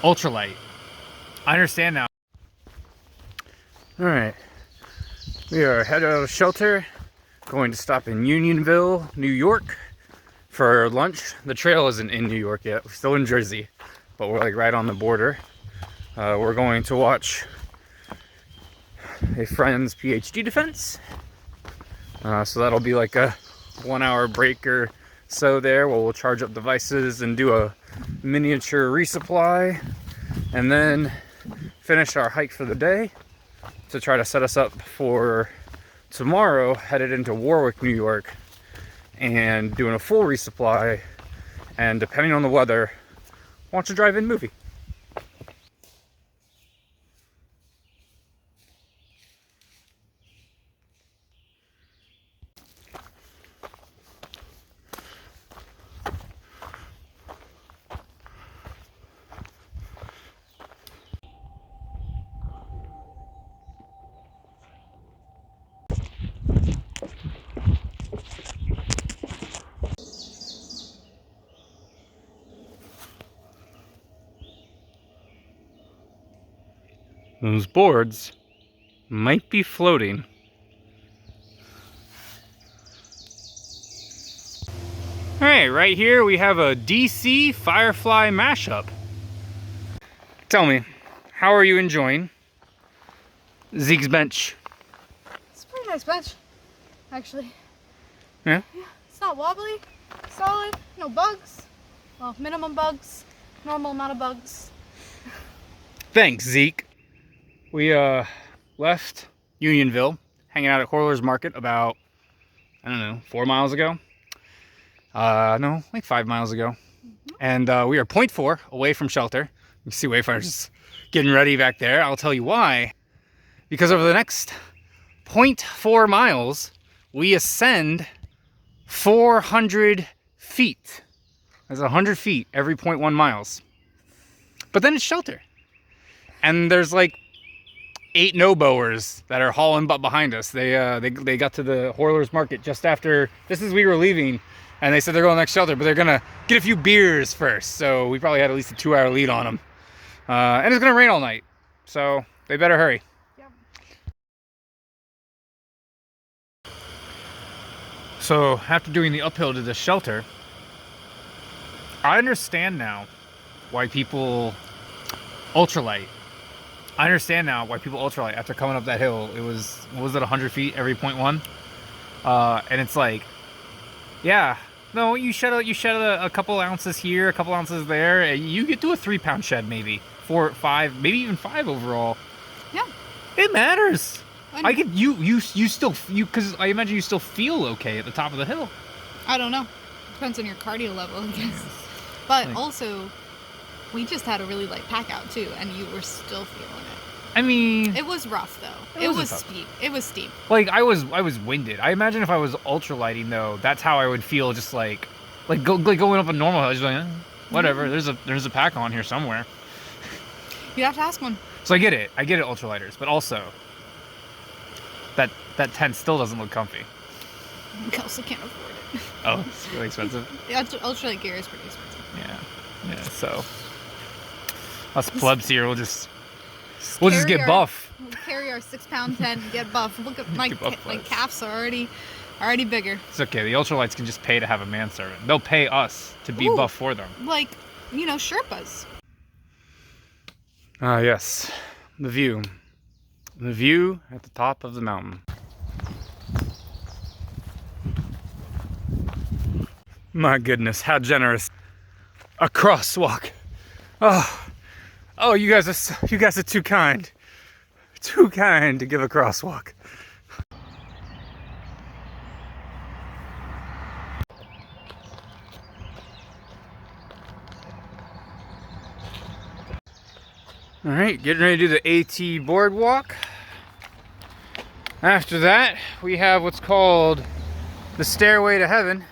ultralight. I understand now. All right, we are headed out of shelter, going to stop in Unionville, New York for lunch. The trail isn't in New York yet, we're still in Jersey, but we're like right on the border. We're going to watch a friend's PhD defense. So that'll be like a 1 hour break or so there where we'll charge up devices and do a miniature resupply, and then finish our hike for the day to try to set us up for tomorrow, headed into Warwick, New York, and doing a full resupply, and depending on the weather, watch a drive-in movie. Those boards might be floating. All right here we have a DC Firefly mashup. Tell me, how are you enjoying Zeke's bench? It's a pretty nice bench, actually. Yeah? Yeah, it's not wobbly, solid, no bugs. Well, minimum bugs, normal amount of bugs. Thanks, Zeke. We left Unionville, hanging out at Horler's Market about, I don't know, 4 miles ago. No, like 5 miles ago. And we are 0.4 away from shelter. You see Wayfarers getting ready back there. I'll tell you why. Because over the next 0.4 miles, we ascend 400 feet. That's 100 feet every 0.1 miles. But then it's shelter. And there's like 8 no-bowers that are hauling butt behind us. They got to the Horler's Market just after, just as we were leaving, and they said they're going next shelter, but they're gonna get a few beers first. So we probably had at least a 2 hour lead on them. And it's gonna rain all night, so they better hurry. Yep. So after doing the uphill to the shelter, I understand now why people ultralight. I understand now why people ultralight after coming up that hill. It was, what was it, 100 feet every 0.1? And it's like, yeah, no, you shed a couple ounces here, a couple ounces there, and you get to a 3 pound shed, maybe 4, 5, maybe even 5 overall. Yeah, it matters. Because I imagine you still feel okay at the top of the hill. I don't know. Depends on your cardio level, I guess. But also, we just had a really light pack out too, and you were still feeling it. I mean, it was rough though. It was steep. It was steep. Like I was winded. I imagine if I was ultralighting though, that's how I would feel. Just like going up a normal hill, just like whatever. There's a pack on here somewhere. You'd have to ask one. So I get it, ultralighters, but also that tent still doesn't look comfy. We also can't afford it. Oh, it's really expensive. Yeah, ultralight gear is pretty expensive. Yeah. So us plebs here, we'll just get buff. We'll carry our 6 pound tent and get buff. Look at my calves are already bigger. It's okay. The ultralights can just pay to have a manservant. They'll pay us to be buff for them. Like, Sherpas. Ah, yes. The view. The view at the top of the mountain. My goodness, how generous. A crosswalk. Oh, you guys are too kind. Too kind to give a crosswalk. All right, getting ready to do the AT boardwalk. After that, we have what's called the Stairway to Heaven.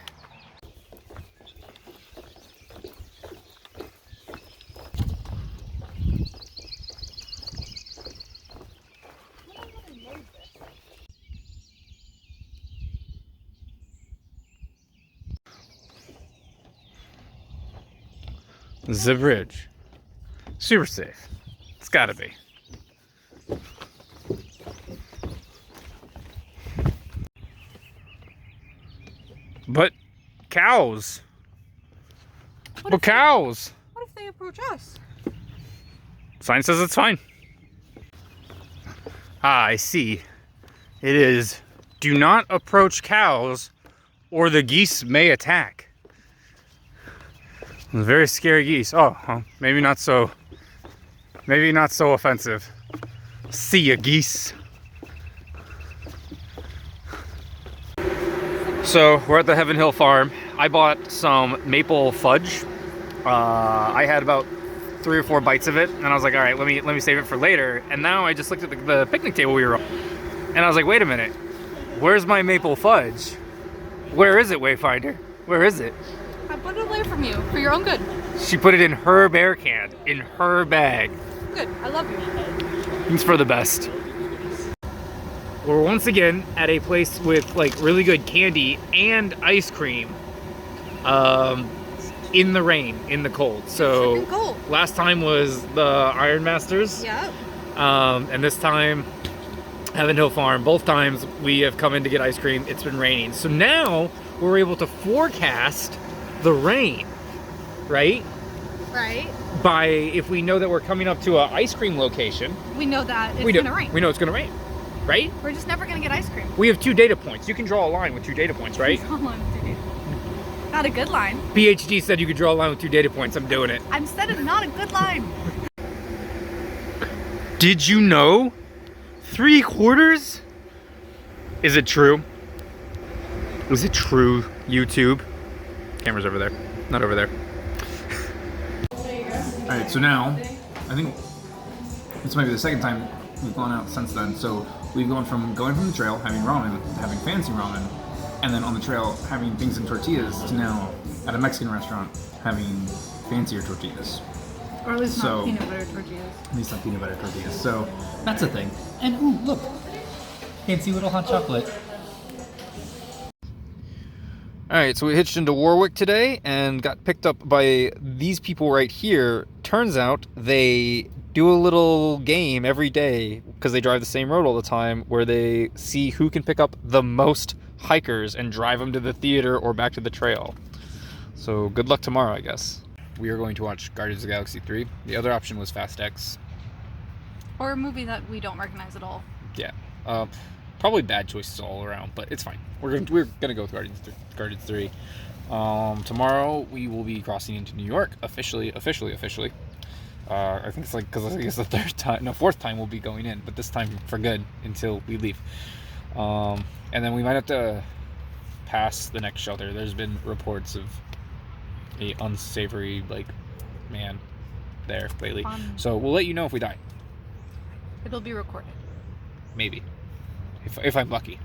This is a bridge. Super safe. It's gotta be. But cows. But cows. What if they approach us? Sign says it's fine. Ah, I see. It is, do not approach cows or the geese may attack. Very scary geese. Oh, well, maybe not so offensive. See ya, geese. So we're at the Heaven Hill farm. I bought some maple fudge. I had about 3 or 4 bites of it, and I was like, all right, let me save it for later. And now I just looked at the picnic table we were on, and I was like, wait a minute, where's my maple fudge? Where is it, Wayfinder? Where is it? I put it away from you for your own good. She put it in her bear can, in her bag. Good. I love you. It's for the best. We're once again at a place with like really good candy and ice cream. In the rain, in the cold. So cold. Last time was the Iron Masters. Yep. And this time, Heaven Hill Farm. Both times we have come in to get ice cream. It's been raining. So now we're able to forecast the rain, right? Right. By if we know that we're coming up to an ice cream location. We know that it's gonna rain. We know it's gonna rain, right? We're just never gonna get ice cream. We have 2 data points. You can draw a line with 2 data points, right? Not a good line. PhD said you could draw a line with 2 data points. I'm doing it. I'm said it's not a good line. Did you know? 3/4? Is it true? Is it true, YouTube? Camera's over there, not over there. Alright, so now, I think this might be the second time we've gone out since then. So we've gone from going from the trail, having ramen, having fancy ramen, and then on the trail having things in tortillas, to now at a Mexican restaurant having fancier tortillas. Or at least not peanut butter tortillas. At least not peanut butter tortillas. So that's a thing. And ooh, look, fancy little hot chocolate. Alright, so we hitched into Warwick today and got picked up by these people right here. Turns out they do a little game every day, because they drive the same road all the time, where they see who can pick up the most hikers and drive them to the theater or back to the trail. So good luck tomorrow, I guess. We are going to watch Guardians of the Galaxy 3. The other option was Fast X. Or a movie that we don't recognize at all. Yeah. Probably bad choices all around, but it's fine. We're gonna go with Guardians 3. Tomorrow we will be crossing into New York officially. I think it's like, because I think it's the 4th time we'll be going in, but this time for good until we leave. And then we might have to pass the next shelter. There's been reports of a unsavory man there lately. So we'll let you know if we die. It'll be recorded. Maybe. If I'm lucky.